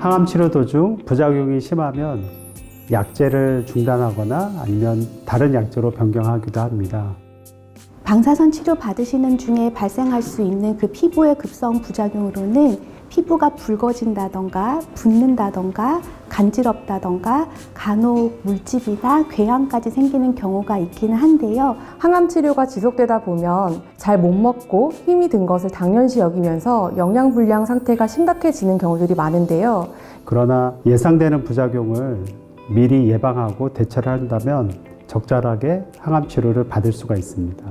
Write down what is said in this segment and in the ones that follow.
항암 치료 도중 부작용이 심하면 약제를 중단하거나 아니면 다른 약제로 변경하기도 합니다. 방사선 치료 받으시는 중에 발생할 수 있는 그 피부의 급성 부작용으로는 피부가 붉어진다던가 붓는다던가 간지럽다던가 간혹 물집이나 궤양까지 생기는 경우가 있기는 한데요. 항암 치료가 지속되다 보면 잘 못 먹고 힘이 든 것을 당연시 여기면서 영양불량 상태가 심각해지는 경우들이 많은데요. 그러나 예상되는 부작용을 미리 예방하고 대처를 한다면 적절하게 항암 치료를 받을 수가 있습니다.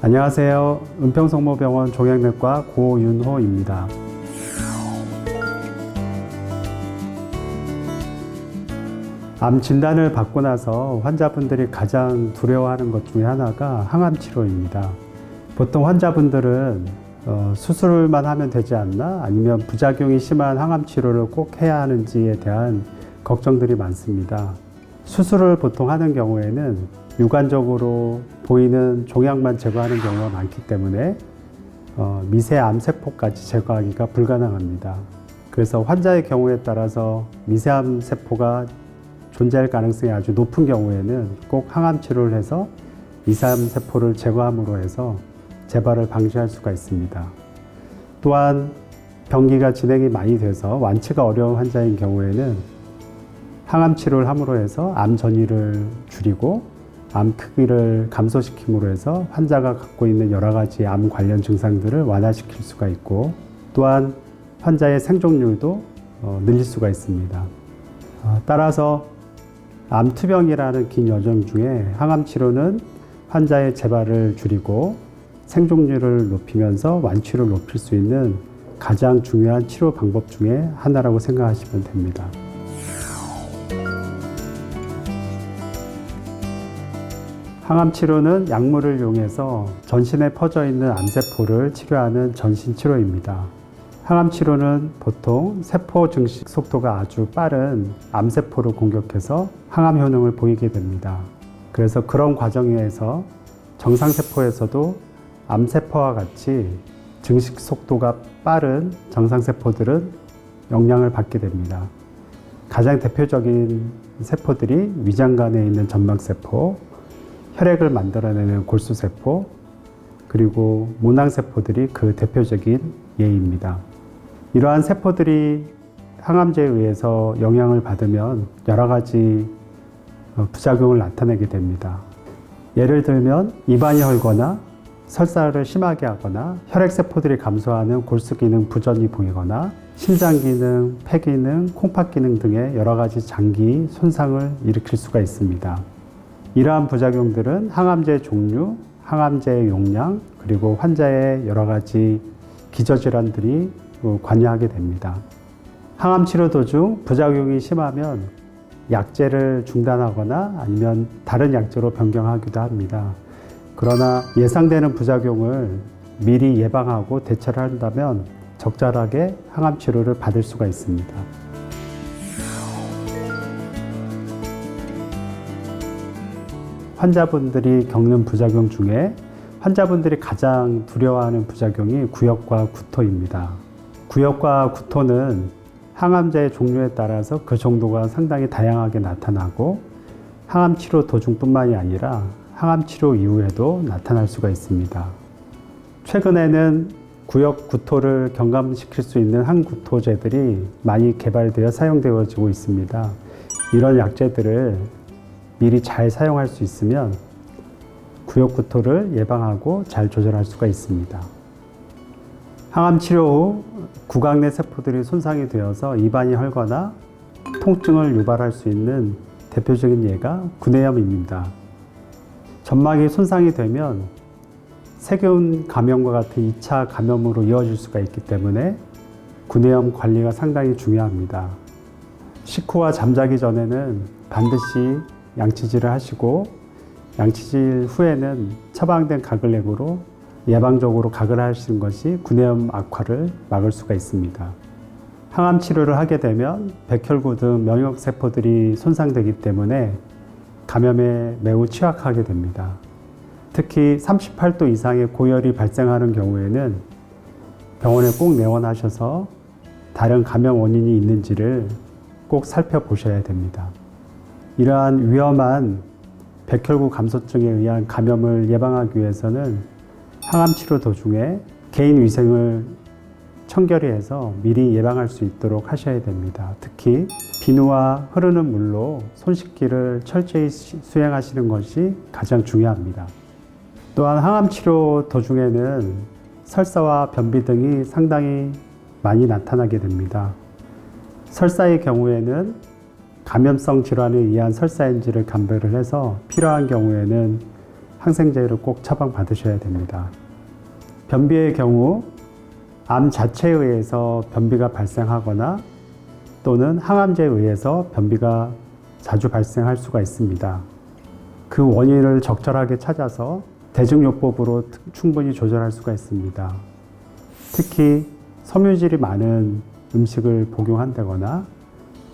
안녕하세요. 은평성모병원 종양내과 고윤호입니다. 암 진단을 받고 나서 환자분들이 가장 두려워하는 것 중에 하나가 항암 치료입니다. 보통 환자분들은 수술만 하면 되지 않나? 아니면 부작용이 심한 항암 치료를 꼭 해야 하는지에 대한 걱정들이 많습니다. 수술을 보통 하는 경우에는 육안적으로 보이는 종양만 제거하는 경우가 많기 때문에 미세 암세포까지 제거하기가 불가능합니다. 그래서 환자의 경우에 따라서 미세암 세포가 존재할 가능성이 아주 높은 경우에는 꼭 항암 치료를 해서 미세암 세포를 제거함으로 해서 재발을 방지할 수가 있습니다. 또한 병기가 진행이 많이 돼서 완치가 어려운 환자인 경우에는 항암 치료를 함으로 해서 암 전이를 줄이고 암 크기를 감소시킴으로 해서 환자가 갖고 있는 여러 가지 암 관련 증상들을 완화시킬 수가 있고, 또한 환자의 생존율도 늘릴 수가 있습니다. 따라서 암투병이라는 긴 여정 중에 항암 치료는 환자의 재발을 줄이고 생존율을 높이면서 완치를 높일 수 있는 가장 중요한 치료 방법 중에 하나라고 생각하시면 됩니다. 항암 치료는 약물을 이용해서 전신에 퍼져 있는 암세포를 치료하는 전신 치료입니다. 항암 치료는 보통 세포 증식 속도가 아주 빠른 암세포를 공격해서 항암 효능을 보이게 됩니다. 그래서 그런 과정에서 정상세포에서도 암세포와 같이 증식 속도가 빠른 정상세포들은 영향을 받게 됩니다. 가장 대표적인 세포들이 위장관에 있는 점막세포, 혈액을 만들어내는 골수세포, 그리고 모낭세포들이 그 대표적인 예입니다. 이러한 세포들이 항암제에 의해서 영향을 받으면 여러 가지 부작용을 나타내게 됩니다. 예를 들면 입안이 헐거나 설사를 심하게 하거나 혈액세포들이 감소하는 골수 기능 부전이 보이거나 신장 기능, 폐 기능, 콩팥 기능 등의 여러 가지 장기 손상을 일으킬 수가 있습니다. 이러한 부작용들은 항암제 종류, 항암제의 용량, 그리고 환자의 여러 가지 기저질환들이 관여하게 됩니다. 항암 치료 도중 부작용이 심하면 약제를 중단하거나 아니면 다른 약제로 변경하기도 합니다. 그러나 예상되는 부작용을 미리 예방하고 대처를 한다면 적절하게 항암 치료를 받을 수가 있습니다. 환자분들이 겪는 부작용 중에 환자분들이 가장 두려워하는 부작용이 구역과 구토입니다. 구역과 구토는 항암제의 종류에 따라서 그 정도가 상당히 다양하게 나타나고 항암 치료 도중뿐만이 아니라 항암 치료 이후에도 나타날 수가 있습니다. 최근에는 구역 구토를 경감시킬 수 있는 항구토제들이 많이 개발되어 사용되어지고 있습니다. 이런 약제들을 미리 잘 사용할 수 있으면 구역 구토를 예방하고 잘 조절할 수가 있습니다. 항암 치료 후 구강 내 세포들이 손상이 되어서 입안이 헐거나 통증을 유발할 수 있는 대표적인 예가 구내염입니다. 점막이 손상이 되면 세균 감염과 같은 2차 감염으로 이어질 수가 있기 때문에 구내염 관리가 상당히 중요합니다. 식후와 잠자기 전에는 반드시 양치질을 하시고 양치질 후에는 처방된 가글액으로 예방적으로 가글 하시는 것이 구내염 악화를 막을 수가 있습니다. 항암 치료를 하게 되면 백혈구 등 면역세포들이 손상되기 때문에 감염에 매우 취약하게 됩니다. 특히 38도 이상의 고열이 발생하는 경우에는 병원에 꼭 내원하셔서 다른 감염 원인이 있는지를 꼭 살펴보셔야 됩니다. 이러한 위험한 백혈구 감소증에 의한 감염을 예방하기 위해서는 항암 치료 도중에 개인 위생을 청결히 해서 미리 예방할 수 있도록 하셔야 됩니다. 특히 비누와 흐르는 물로 손 씻기를 철저히 수행하시는 것이 가장 중요합니다. 또한 항암 치료 도중에는 설사와 변비 등이 상당히 많이 나타나게 됩니다. 설사의 경우에는 감염성 질환에 의한 설사인지를 감별을 해서 필요한 경우에는 항생제를 꼭 처방받으셔야 됩니다. 변비의 경우 암 자체에 의해서 변비가 발생하거나 또는 항암제에 의해서 변비가 자주 발생할 수가 있습니다. 그 원인을 적절하게 찾아서 대증요법으로 충분히 조절할 수가 있습니다. 특히 섬유질이 많은 음식을 복용한다거나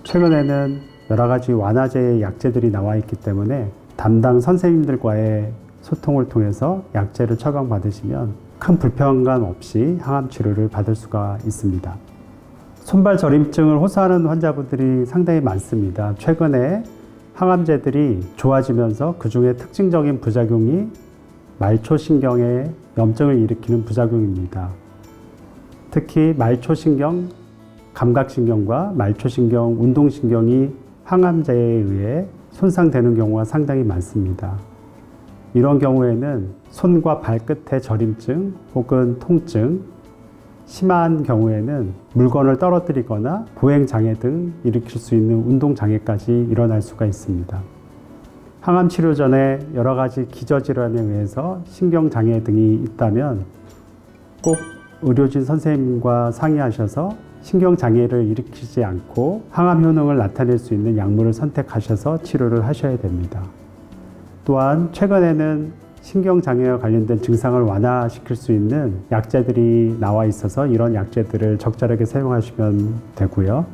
최근에는 여러 가지 완화제의 약제들이 나와 있기 때문에 담당 선생님들과의 소통을 통해서 약제를 처방받으시면 큰 불편감 없이 항암 치료를 받을 수가 있습니다. 손발 저림증을 호소하는 환자분들이 상당히 많습니다. 최근에 항암제들이 좋아지면서 그 중에 특징적인 부작용이 말초신경에 염증을 일으키는 부작용입니다. 특히 말초신경, 감각신경과 말초신경, 운동신경이 항암제에 의해 손상되는 경우가 상당히 많습니다. 이런 경우에는 손과 발끝의 저림증 혹은 통증, 심한 경우에는 물건을 떨어뜨리거나 보행장애 등 일으킬 수 있는 운동장애까지 일어날 수가 있습니다. 항암 치료 전에 여러 가지 기저질환에 의해서 신경장애 등이 있다면 꼭 의료진 선생님과 상의하셔서 신경장애를 일으키지 않고 항암 효능을 나타낼 수 있는 약물을 선택하셔서 치료를 하셔야 됩니다. 또한 최근에는 신경장애와 관련된 증상을 완화시킬 수 있는 약제들이 나와 있어서 이런 약제들을 적절하게 사용하시면 되고요.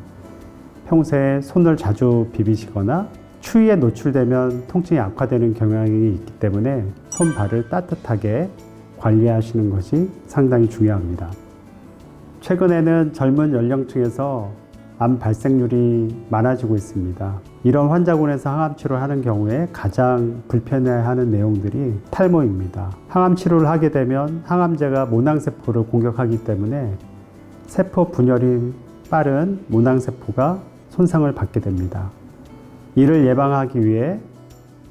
평소에 손을 자주 비비시거나 추위에 노출되면 통증이 악화되는 경향이 있기 때문에 손, 발을 따뜻하게 관리하시는 것이 상당히 중요합니다. 최근에는 젊은 연령층에서 암 발생률이 많아지고 있습니다. 이런 환자군에서 항암 치료를 하는 경우에 가장 불편해하는 내용들이 탈모입니다. 항암 치료를 하게 되면 항암제가 모낭세포를 공격하기 때문에 세포 분열이 빠른 모낭세포가 손상을 받게 됩니다. 이를 예방하기 위해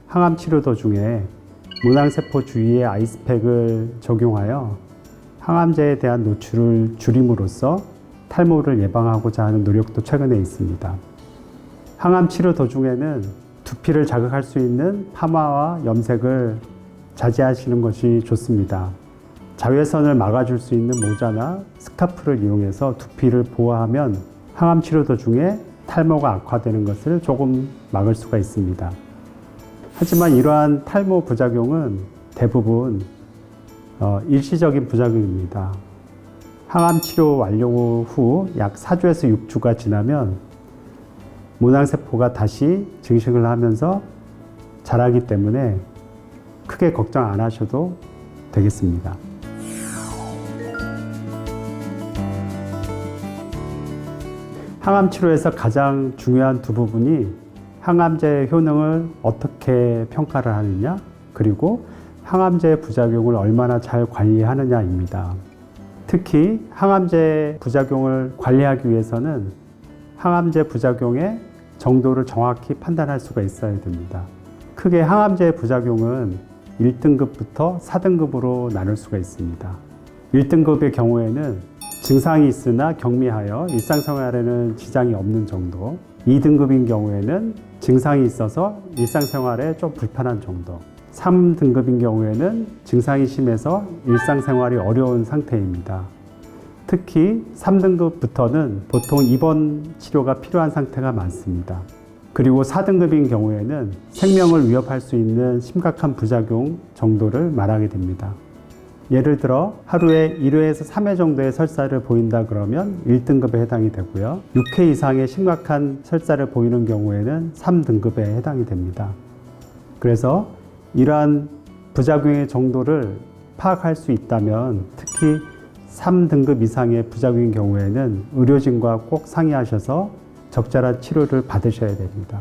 항암 치료 도중에 모낭세포 주위에 아이스팩을 적용하여 항암제에 대한 노출을 줄임으로써 탈모를 예방하고자 하는 노력도 최근에 있습니다. 항암 치료 도중에는 두피를 자극할 수 있는 파마와 염색을 자제하시는 것이 좋습니다. 자외선을 막아줄 수 있는 모자나 스카프를 이용해서 두피를 보호하면 항암 치료 도중에 탈모가 악화되는 것을 조금 막을 수가 있습니다. 하지만 이러한 탈모 부작용은 대부분 일시적인 부작용입니다. 항암 치료 완료 후 약 4주에서 6주가 지나면 모낭세포가 다시 증식을 하면서 자라기 때문에 크게 걱정 안 하셔도 되겠습니다. 항암 치료에서 가장 중요한 두 부분이 항암제의 효능을 어떻게 평가를 하느냐, 그리고 항암제의 부작용을 얼마나 잘 관리하느냐입니다. 특히 항암제 부작용을 관리하기 위해서는 항암제 부작용의 정도를 정확히 판단할 수가 있어야 됩니다. 크게 항암제 부작용은 1등급부터 4등급으로 나눌 수가 있습니다. 1등급의 경우에는 증상이 있으나 경미하여 일상생활에는 지장이 없는 정도, 2등급인 경우에는 증상이 있어서 일상생활에 좀 불편한 정도, 3등급인 경우에는 증상이 심해서 일상생활이 어려운 상태입니다. 특히 3등급부터는 보통 입원 치료가 필요한 상태가 많습니다. 그리고 4등급인 경우에는 생명을 위협할 수 있는 심각한 부작용 정도를 말하게 됩니다. 예를 들어 하루에 1회에서 3회 정도의 설사를 보인다 그러면 1등급에 해당이 되고요. 6회 이상의 심각한 설사를 보이는 경우에는 3등급에 해당이 됩니다. 그래서 이러한 부작용의 정도를 파악할 수 있다면 특히 3등급 이상의 부작용인 경우에는 의료진과 꼭 상의하셔서 적절한 치료를 받으셔야 됩니다.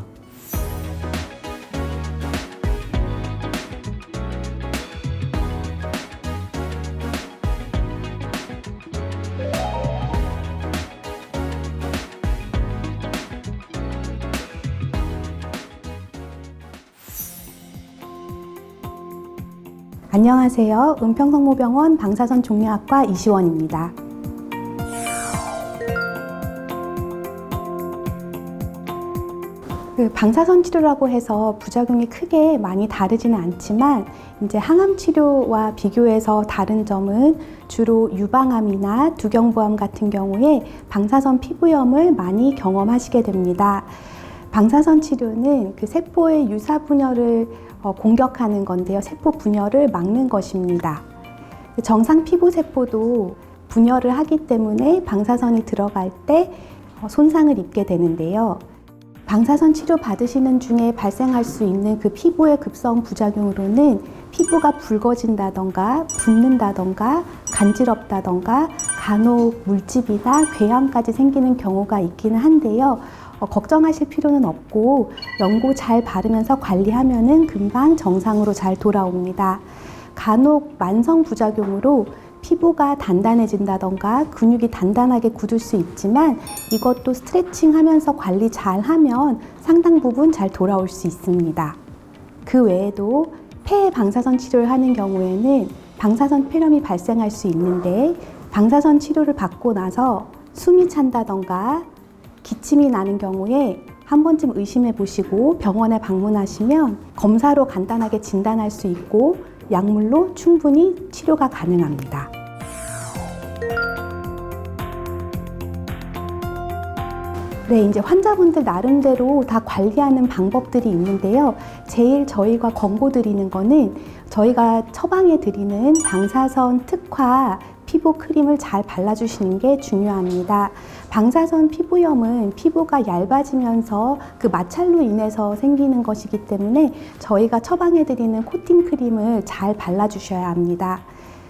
안녕하세요. 은평성모병원 방사선 종양학과 이시원입니다. 방사선 치료라고 해서 부작용이 크게 많이 다르지는 않지만 이제 항암 치료와 비교해서 다른 점은 주로 유방암이나 두경부암 같은 경우에 방사선 피부염을 많이 경험하시게 됩니다. 방사선 치료는 그 세포의 유사 분열을 공격하는 건데요. 세포 분열을 막는 것입니다. 정상 피부 세포도 분열을 하기 때문에 방사선이 들어갈 때 손상을 입게 되는데요. 방사선 치료 받으시는 중에 발생할 수 있는 그 피부의 급성 부작용으로는 피부가 붉어진다던가 붓는다던가 간지럽다던가 간혹 물집이나 궤양까지 생기는 경우가 있기는 한데요. 걱정하실 필요는 없고 연고 잘 바르면서 관리하면은 금방 정상으로 잘 돌아옵니다. 간혹 만성 부작용으로 피부가 단단해진다던가 근육이 단단하게 굳을 수 있지만 이것도 스트레칭 하면서 관리 잘 하면 상당 부분 잘 돌아올 수 있습니다. 그 외에도 폐 방사선 치료를 하는 경우에는 방사선 폐렴이 발생할 수 있는데 방사선 치료를 받고 나서 숨이 찬다던가 기침이 나는 경우에 한 번쯤 의심해 보시고 병원에 방문하시면 검사로 간단하게 진단할 수 있고 약물로 충분히 치료가 가능합니다. 네, 이제 환자분들 나름대로 다 관리하는 방법들이 있는데요. 제일 저희가 권고드리는 거는 저희가 처방해 드리는 방사선 특화 피부 크림을 잘 발라주시는 게 중요합니다. 방사선 피부염은 피부가 얇아지면서 그 마찰로 인해서 생기는 것이기 때문에 저희가 처방해드리는 코팅 크림을 잘 발라주셔야 합니다.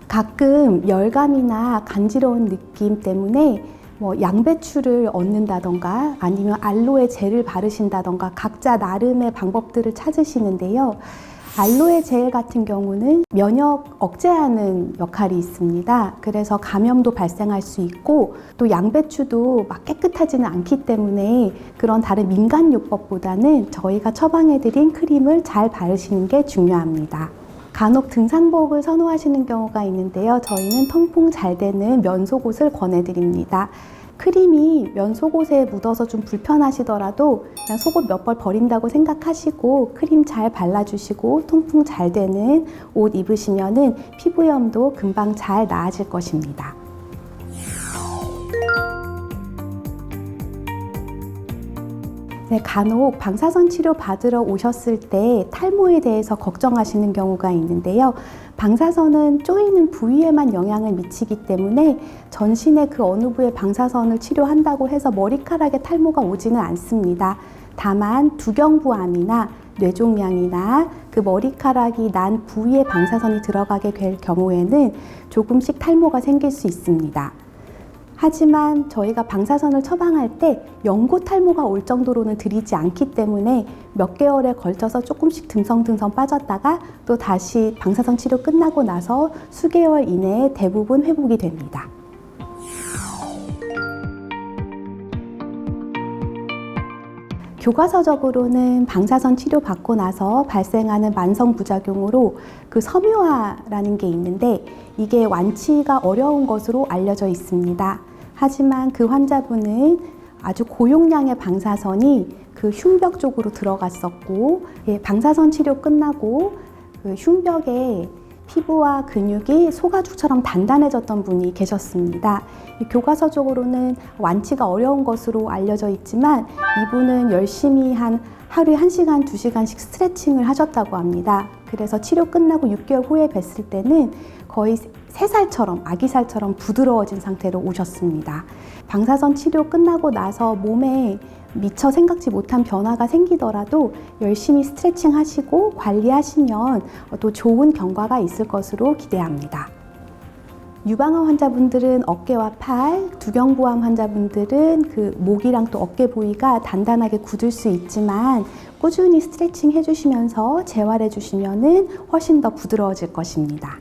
가끔 열감이나 간지러운 느낌 때문에 양배추를 얹는다던가 아니면 알로에 젤을 바르신다던가 각자 나름의 방법들을 찾으시는데요. 알로에 젤 같은 경우는 면역 억제하는 역할이 있습니다. 그래서 감염도 발생할 수 있고 또 양배추도 막 깨끗하지는 않기 때문에 그런 다른 민간요법보다는 저희가 처방해드린 크림을 잘 바르시는 게 중요합니다. 간혹 등산복을 선호하시는 경우가 있는데요. 저희는 통풍 잘 되는 면 속옷을 권해드립니다. 크림이 면 속옷에 묻어서 좀 불편하시더라도 그냥 속옷 몇 벌 버린다고 생각하시고 크림 잘 발라주시고 통풍 잘 되는 옷 입으시면은 피부염도 금방 잘 나아질 것입니다. 네, 간혹 방사선 치료 받으러 오셨을 때 탈모에 대해서 걱정하시는 경우가 있는데요. 방사선은 쪼이는 부위에만 영향을 미치기 때문에 전신의 그 어느 부에 방사선을 치료한다고 해서 머리카락에 탈모가 오지는 않습니다. 다만 두경부암이나 뇌종양이나 그 머리카락이 난 부위에 방사선이 들어가게 될 경우에는 조금씩 탈모가 생길 수 있습니다. 하지만 저희가 방사선을 처방할 때 영구 탈모가 올 정도로는 드리지 않기 때문에 몇 개월에 걸쳐서 조금씩 듬성듬성 빠졌다가 또 다시 방사선 치료 끝나고 나서 수개월 이내에 대부분 회복이 됩니다. 교과서적으로는 방사선 치료 받고 나서 발생하는 만성 부작용으로 그 섬유화라는 게 있는데 이게 완치가 어려운 것으로 알려져 있습니다. 하지만 그 환자분은 아주 고용량의 방사선이 그 흉벽 쪽으로 들어갔었고 방사선 치료 끝나고 그 흉벽에 피부와 근육이 소가죽처럼 단단해졌던 분이 계셨습니다. 교과서적으로는 완치가 어려운 것으로 알려져 있지만 이분은 열심히 하루에 1시간, 2시간씩 스트레칭을 하셨다고 합니다. 그래서 치료 끝나고 6개월 후에 뵀을 때는 거의 3살처럼, 아기살처럼 부드러워진 상태로 오셨습니다. 방사선 치료 끝나고 나서 몸에 미처 생각지 못한 변화가 생기더라도 열심히 스트레칭 하시고 관리하시면 또 좋은 경과가 있을 것으로 기대합니다. 유방암 환자분들은 어깨와 팔, 두경부암 환자분들은 그 목이랑 또 어깨 부위가 단단하게 굳을 수 있지만 꾸준히 스트레칭 해주시면서 재활해 주시면 훨씬 더 부드러워질 것입니다.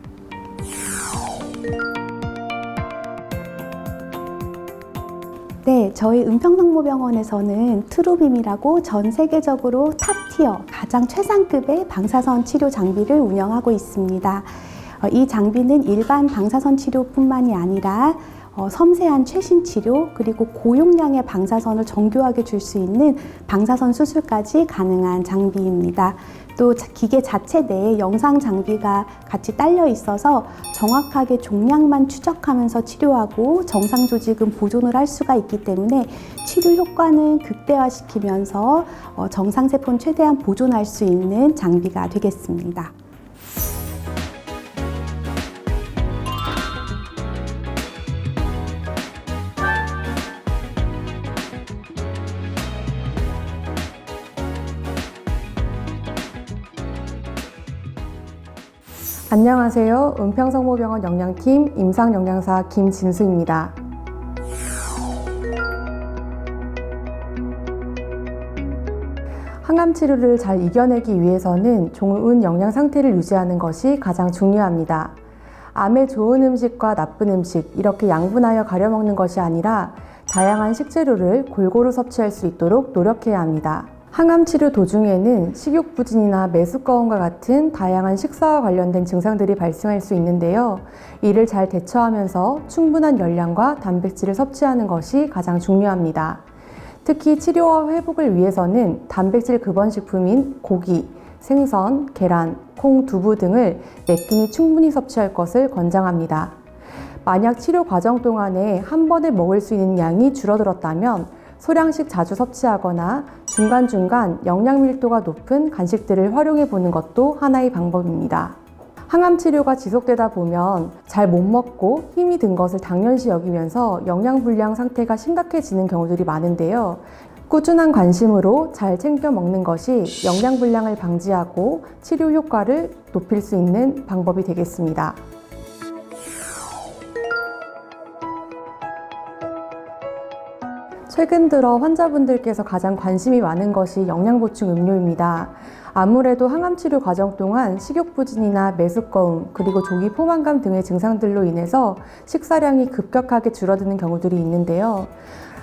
네, 저희 은평성모병원에서는 트루빔이라고 전 세계적으로 탑티어, 가장 최상급의 방사선 치료 장비를 운영하고 있습니다. 이 장비는 일반 방사선 치료뿐만이 아니라 섬세한 최신 치료 그리고 고용량의 방사선을 정교하게 줄 수 있는 방사선 수술까지 가능한 장비입니다. 또 기계 자체 내에 영상 장비가 같이 딸려 있어서 정확하게 종양만 추적하면서 치료하고 정상 조직은 보존을 할 수가 있기 때문에 치료 효과는 극대화시키면서 정상세포는 최대한 보존할 수 있는 장비가 되겠습니다. 안녕하세요. 은평성모병원 영양팀 임상영양사 김진수입니다. 항암 치료를 잘 이겨내기 위해서는 좋은 영양 상태를 유지하는 것이 가장 중요합니다. 암에 좋은 음식과 나쁜 음식 이렇게 양분하여 가려 먹는 것이 아니라 다양한 식재료를 골고루 섭취할 수 있도록 노력해야 합니다. 항암 치료 도중에는 식욕부진이나 메스꺼움과 같은 다양한 식사와 관련된 증상들이 발생할 수 있는데요. 이를 잘 대처하면서 충분한 열량과 단백질을 섭취하는 것이 가장 중요합니다. 특히 치료와 회복을 위해서는 단백질 급원식품인 고기, 생선, 계란, 콩, 두부 등을 매 끼니 충분히 섭취할 것을 권장합니다. 만약 치료 과정 동안에 한 번에 먹을 수 있는 양이 줄어들었다면 소량씩 자주 섭취하거나 중간중간 영양 밀도가 높은 간식들을 활용해 보는 것도 하나의 방법입니다. 항암 치료가 지속되다 보면 잘 못 먹고 힘이 든 것을 당연시 여기면서 영양불량 상태가 심각해지는 경우들이 많은데요. 꾸준한 관심으로 잘 챙겨 먹는 것이 영양불량을 방지하고 치료 효과를 높일 수 있는 방법이 되겠습니다. 최근 들어 환자분들께서 가장 관심이 많은 것이 영양보충 음료입니다. 아무래도 항암치료 과정 동안 식욕부진이나 메스꺼움, 그리고 조기 포만감 등의 증상들로 인해서 식사량이 급격하게 줄어드는 경우들이 있는데요.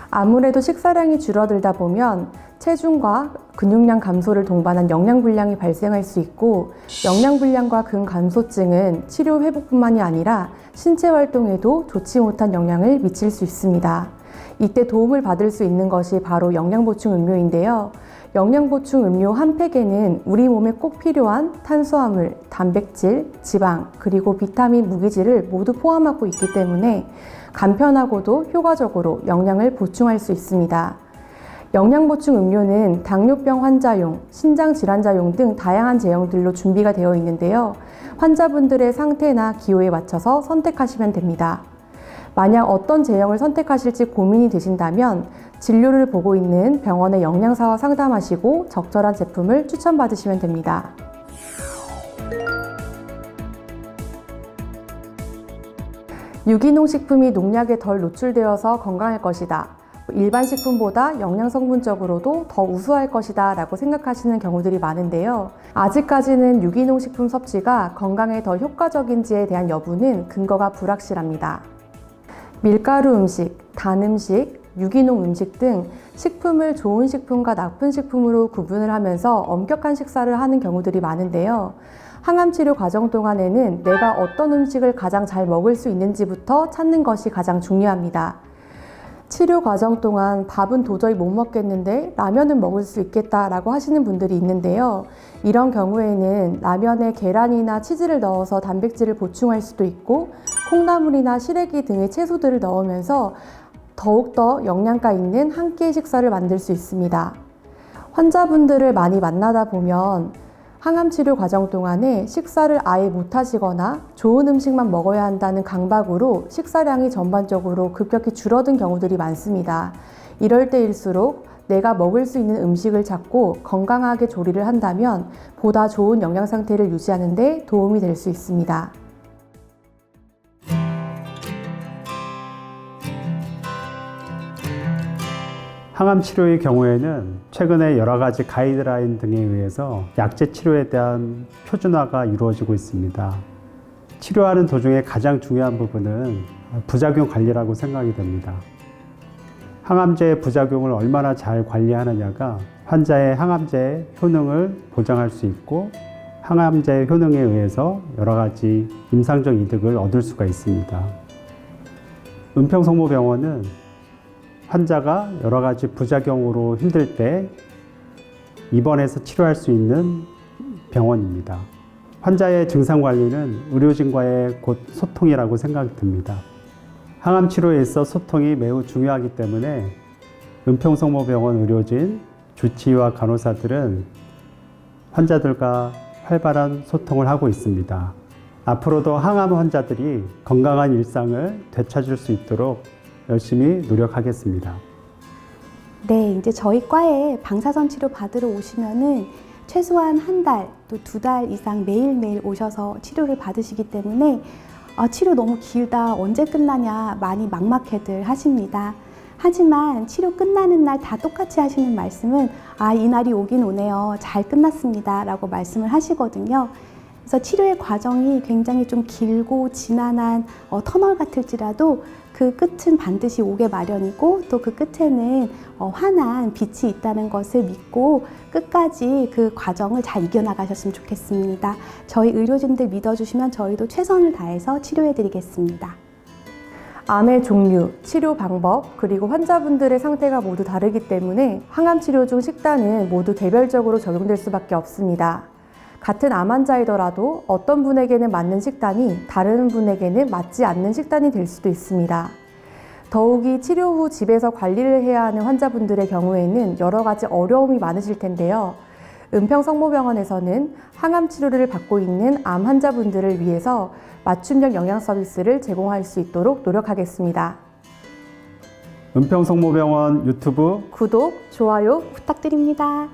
아무래도 식사량이 줄어들다 보면 체중과 근육량 감소를 동반한 영양불량이 발생할 수 있고, 영양불량과 근감소증은 치료 회복뿐만이 아니라 신체 활동에도 좋지 못한 영향을 미칠 수 있습니다. 이때 도움을 받을 수 있는 것이 바로 영양보충 음료인데요. 영양보충 음료 한 팩에는 우리 몸에 꼭 필요한 탄수화물, 단백질, 지방, 그리고 비타민, 무기질을 모두 포함하고 있기 때문에 간편하고도 효과적으로 영양을 보충할 수 있습니다. 영양보충 음료는 당뇨병 환자용, 신장질환자용 등 다양한 제형들로 준비가 되어 있는데요. 환자분들의 상태나 기호에 맞춰서 선택하시면 됩니다. 만약 어떤 제형을 선택하실지 고민이 되신다면 진료를 보고 있는 병원의 영양사와 상담하시고 적절한 제품을 추천받으시면 됩니다. 유기농 식품이 농약에 덜 노출되어서 건강할 것이다. 일반 식품보다 영양 성분적으로도 더 우수할 것이다 라고 생각하시는 경우들이 많은데요. 아직까지는 유기농 식품 섭취가 건강에 더 효과적인지에 대한 여부는 근거가 불확실합니다. 밀가루 음식, 단 음식, 유기농 음식 등 식품을 좋은 식품과 나쁜 식품으로 구분을 하면서 엄격한 식사를 하는 경우들이 많은데요. 항암치료 과정 동안에는 내가 어떤 음식을 가장 잘 먹을 수 있는지부터 찾는 것이 가장 중요합니다. 치료 과정 동안 밥은 도저히 못 먹겠는데 라면은 먹을 수 있겠다라고 하시는 분들이 있는데요. 이런 경우에는 라면에 계란이나 치즈를 넣어서 단백질을 보충할 수도 있고 콩나물이나 시래기 등의 채소들을 넣으면서 더욱더 영양가 있는 한 끼의 식사를 만들 수 있습니다. 환자분들을 많이 만나다 보면 항암 치료 과정 동안에 식사를 아예 못 하시거나 좋은 음식만 먹어야 한다는 강박으로 식사량이 전반적으로 급격히 줄어든 경우들이 많습니다. 이럴 때일수록 내가 먹을 수 있는 음식을 찾고 건강하게 조리를 한다면 보다 좋은 영양 상태를 유지하는 데 도움이 될 수 있습니다. 항암 치료의 경우에는 최근에 여러 가지 가이드라인 등에 의해서 약제 치료에 대한 표준화가 이루어지고 있습니다. 치료하는 도중에 가장 중요한 부분은 부작용 관리라고 생각이 됩니다. 항암제의 부작용을 얼마나 잘 관리하느냐가 환자의 항암제의 효능을 보장할 수 있고 항암제의 효능에 의해서 여러 가지 임상적 이득을 얻을 수가 있습니다. 은평성모병원은 환자가 여러 가지 부작용으로 힘들 때 입원해서 치료할 수 있는 병원입니다. 환자의 증상 관리는 의료진과의 곧 소통이라고 생각이 듭니다. 항암 치료에 있어 소통이 매우 중요하기 때문에 은평성모병원 의료진, 주치의와 간호사들은 환자들과 활발한 소통을 하고 있습니다. 앞으로도 항암 환자들이 건강한 일상을 되찾을 수 있도록 열심히 노력하겠습니다. 네, 이제 저희 과에 방사선 치료 받으러 오시면은 최소한 한 달, 또 2달 이상 매일매일 오셔서 치료를 받으시기 때문에 치료 너무 길다, 언제 끝나냐 많이 막막해들 하십니다. 하지만 치료 끝나는 날 다 똑같이 하시는 말씀은 이날이 오긴 오네요. 잘 끝났습니다. 라고 말씀을 하시거든요. 그래서 치료의 과정이 굉장히 좀 길고 지난한 터널 같을지라도 그 끝은 반드시 오게 마련이고 또 그 끝에는 환한 빛이 있다는 것을 믿고 끝까지 그 과정을 잘 이겨나가셨으면 좋겠습니다. 저희 의료진들 믿어주시면 저희도 최선을 다해서 치료해드리겠습니다. 암의 종류, 치료 방법, 그리고 환자분들의 상태가 모두 다르기 때문에 항암 치료 중 식단은 모두 개별적으로 적용될 수밖에 없습니다. 같은 암 환자이더라도 어떤 분에게는 맞는 식단이 다른 분에게는 맞지 않는 식단이 될 수도 있습니다. 더욱이 치료 후 집에서 관리를 해야 하는 환자분들의 경우에는 여러 가지 어려움이 많으실 텐데요. 은평성모병원에서는 항암 치료를 받고 있는 암 환자분들을 위해서 맞춤형 영양 서비스를 제공할 수 있도록 노력하겠습니다. 은평성모병원 유튜브 구독, 좋아요 부탁드립니다.